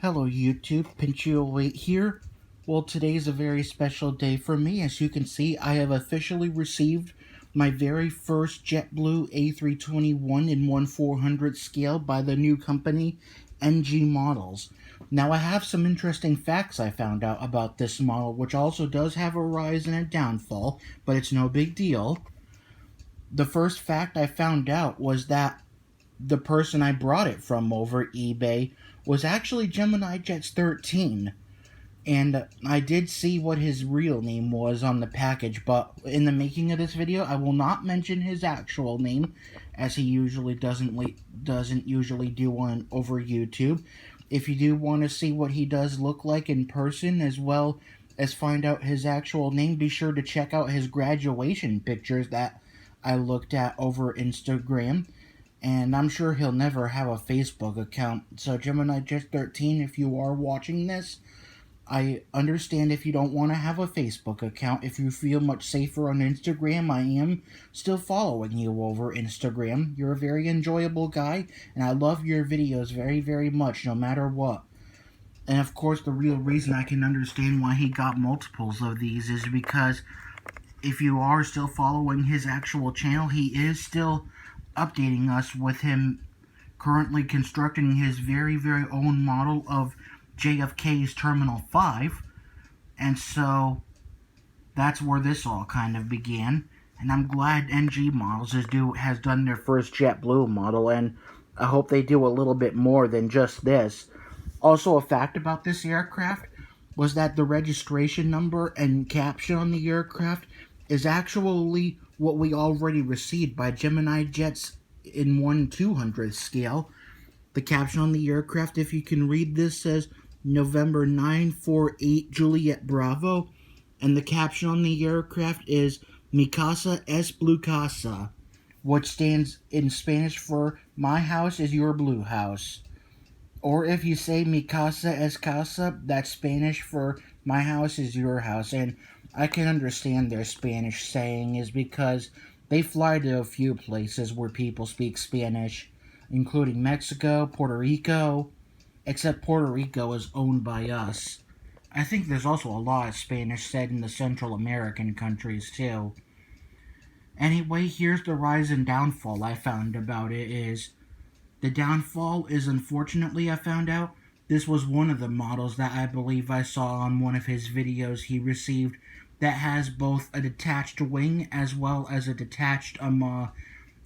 Hello YouTube, Pinchio8 here. Well, today's a very special day for me. As you can see, I have officially received my very first JetBlue A321 in 1/400 scale by the new company, NG Models. Now, I have some interesting facts I found out about this model, which also does have a rise and a downfall, but it's no big deal. The first fact I found out was that the person I brought it from over eBay was actually GeminiJets 13. And I did see what his real name was on the package, but in the making of this video, I will not mention his actual name, as he usually doesn't usually do one over YouTube. If you do want to see what he does look like in person, as well as find out his actual name, be sure to check out his graduation pictures that I looked at over Instagram. And I'm sure he'll never have a Facebook account. So GeminiJets 13, if you are watching this, I understand if you don't want to have a Facebook account. If you feel much safer on Instagram, I am still following you over Instagram. You're a very enjoyable guy, and I love your videos very, very much, no matter what. And of course, the real reason I can understand why he got multiples of these is because if you are still following his actual channel, he is still updating us with him currently constructing his very, very own model of JFK's Terminal 5. And so that's where this all kind of began. And I'm glad NG Models has done their first JetBlue model, and I hope they do a little bit more than just this. Also, a fact about this aircraft was that the registration number and caption on the aircraft is actually what we already received by GeminiJets in 1/200 scale. The caption on the aircraft, if you can read this, says November 948 Juliet Bravo, and the caption on the aircraft is Mi casa es blue casa, which stands in Spanish for my house is your blue house. Or if you say Mi casa es casa, that's Spanish for my house is your house. And I can understand their Spanish saying is because they fly to a few places where people speak Spanish, including Mexico, Puerto Rico, except Puerto Rico is owned by us. I think there's also a lot of Spanish said in the Central American countries too. Anyway, here's the rise and downfall I found about it is. The downfall is, unfortunately, I found out this was one of the models that I believe I saw on one of his videos he received that has both a detached wing as well as a detached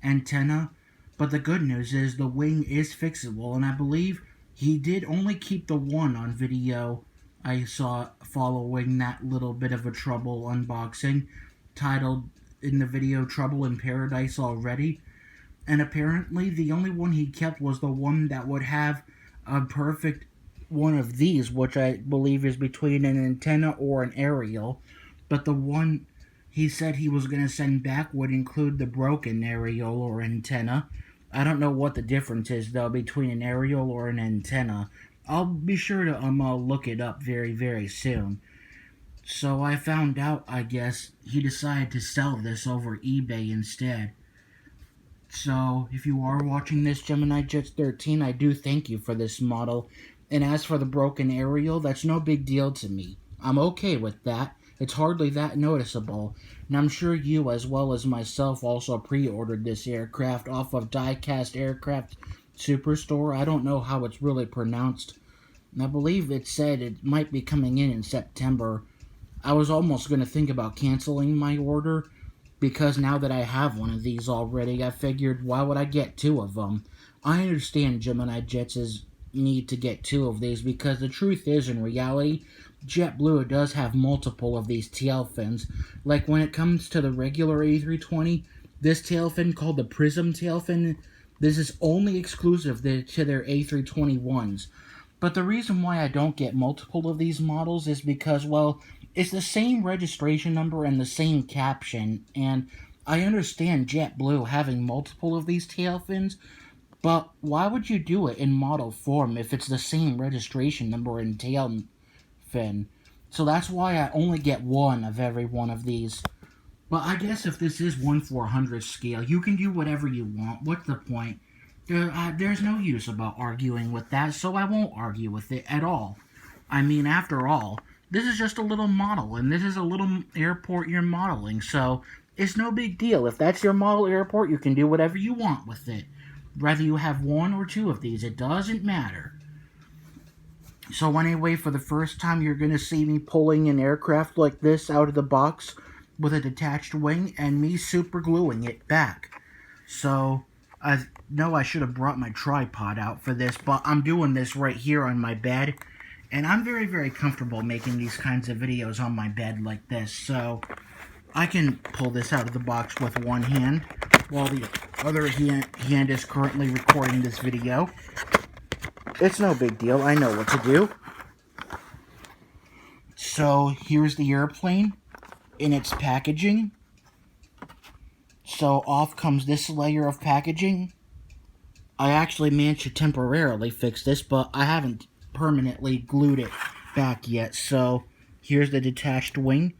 antenna. But the good news is the wing is fixable, and I believe he did only keep the one on video I saw following that little bit of a trouble unboxing, titled in the video Trouble in Paradise Already. And apparently the only one he kept was the one that would have a perfect one of these, which I believe is between an antenna or an aerial. But the one he said he was going to send back would include the broken aerial or antenna. I don't know what the difference is, though, between an aerial or an antenna. I'll be sure to look it up very, very soon. So I found out, I guess, he decided to sell this over eBay instead. So, if you are watching this, GeminiJets 13, I do thank you for this model. And as for the broken aerial, that's no big deal to me. I'm okay with that. It's hardly that noticeable. And I'm sure you, as well as myself, also pre-ordered this aircraft off of Diecast Aircraft Superstore. I don't know how it's really pronounced. And I believe it said it might be coming in September. I was almost going to think about canceling my order, because now that I have one of these already, I figured, why would I get two of them? I understand GeminiJets' need to get two of these, because the truth is, in reality, JetBlue does have multiple of these tail fins. Like when it comes to the regular A320, this tail fin called the Prism tail fin, this is only exclusive to their A321s. But the reason why I don't get multiple of these models is because, well, it's the same registration number and the same caption, and I understand JetBlue having multiple of these tail fins, but why would you do it in model form if it's the same registration number and tail fin? So that's why I only get one of every one of these. But I guess if this is 1/400 scale, you can do whatever you want. What's the point? There's no use about arguing with that, so I won't argue with it at all. I mean, after all, this is just a little model, and this is a little airport you're modeling, so it's no big deal. If that's your model airport, you can do whatever you want with it. Whether you have one or two of these, it doesn't matter. So anyway, for the first time, you're going to see me pulling an aircraft like this out of the box with a detached wing, and me super gluing it back. So, I know I should have brought my tripod out for this, but I'm doing this right here on my bed. And I'm very, very comfortable making these kinds of videos on my bed like this. So, I can pull this out of the box with one hand, while the other hand is currently recording this video. It's no big deal, I know what to do. So, here's the airplane in its packaging. So off comes this layer of packaging. I actually managed to temporarily fix this, but I haven't permanently glued it back yet. So here's the detached wing.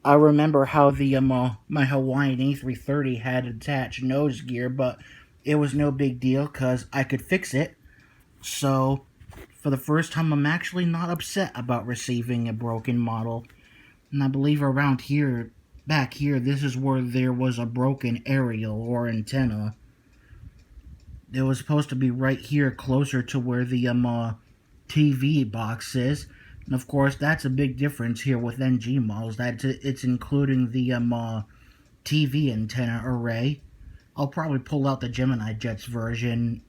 I remember how the my Hawaiian A330 had attached nose gear, but it was no big deal because I could fix it. So for the first time, I'm actually not upset about receiving a broken model. And I believe around here, back here, this is where there was a broken aerial or antenna. It was supposed to be right here, closer to where the TV box is. And of course, that's a big difference here with NG models. That it's including the TV antenna array. I'll probably pull out the GeminiJets version.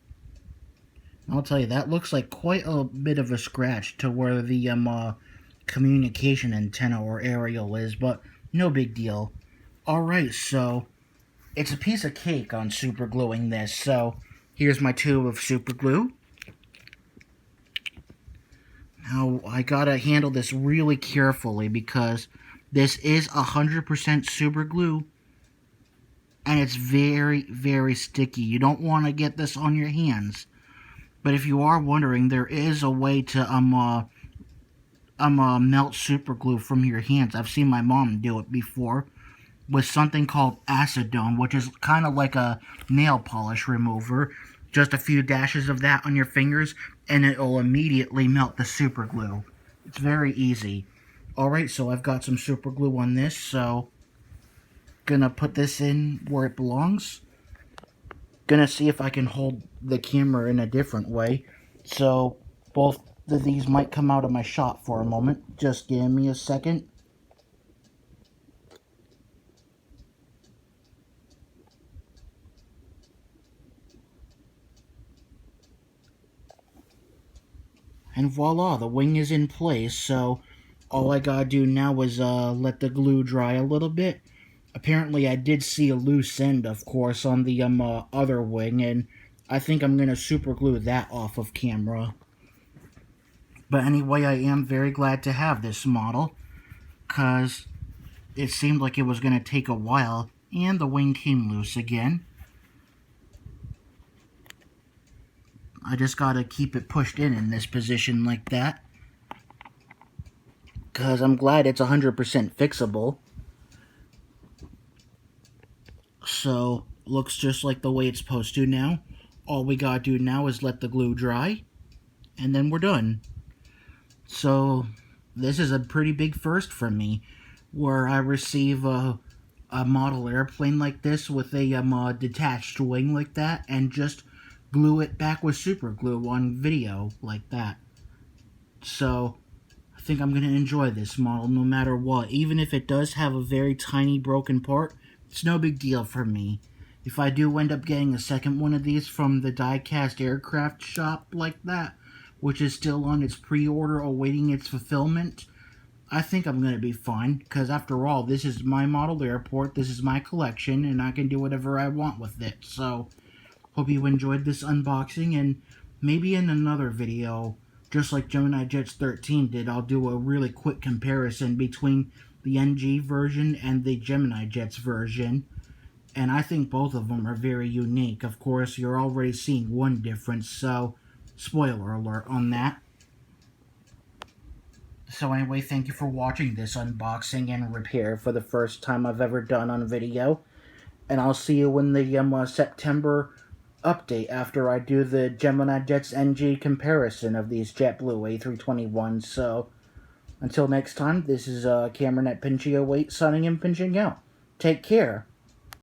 I'll tell you, that looks like quite a bit of a scratch to where the communication antenna or aerial is, but no big deal. Alright, so it's a piece of cake on super gluing this. So here's my tube of super glue. Now I gotta handle this really carefully because this is 100% super glue and it's very, very sticky. You don't want to get this on your hands. But if you are wondering, there is a way to melt super glue from your hands. I've seen my mom do it before with something called acetone, which is kind of like a nail polish remover. Just a few dashes of that on your fingers, and it'll immediately melt the super glue. It's very easy. Alright, so I've got some super glue on this, so gonna put this in where it belongs. Gonna see if I can hold the camera in a different way. So both of these might come out of my shot for a moment. Just give me a second. And voila, the wing is in place. So all I gotta do now is let the glue dry a little bit. Apparently I did see a loose end, of course, on the other wing, and I think I'm gonna super glue that off of camera. But anyway, I am very glad to have this model, because it seemed like it was going to take a while, and the wing came loose again. I just got to keep it pushed in this position like that, because I'm glad it's 100% fixable. So, looks just like the way it's supposed to now. All we gotta do now is let the glue dry, and then we're done. So, this is a pretty big first for me, where I receive a model airplane like this with a detached wing like that, and just glue it back with super glue on video like that. So, I think I'm going to enjoy this model no matter what. Even if it does have a very tiny broken part, it's no big deal for me. If I do end up getting a second one of these from the die-cast aircraft shop like that, which is still on its pre-order awaiting its fulfillment, I think I'm going to be fine, because after all, this is my model airport, this is my collection, and I can do whatever I want with it. So, hope you enjoyed this unboxing, and maybe in another video, just like GeminiJets 13 did, I'll do a really quick comparison between the NG version and the GeminiJets version. And I think both of them are very unique. Of course, you're already seeing one difference, so spoiler alert on that. So anyway, thank you for watching this unboxing and repair for the first time I've ever done on video. And I'll see you in the September update after I do the GeminiJets NG comparison of these JetBlue A321s. So, until next time, this is Cameron at Pinchio8 signing and pinching out. Take care.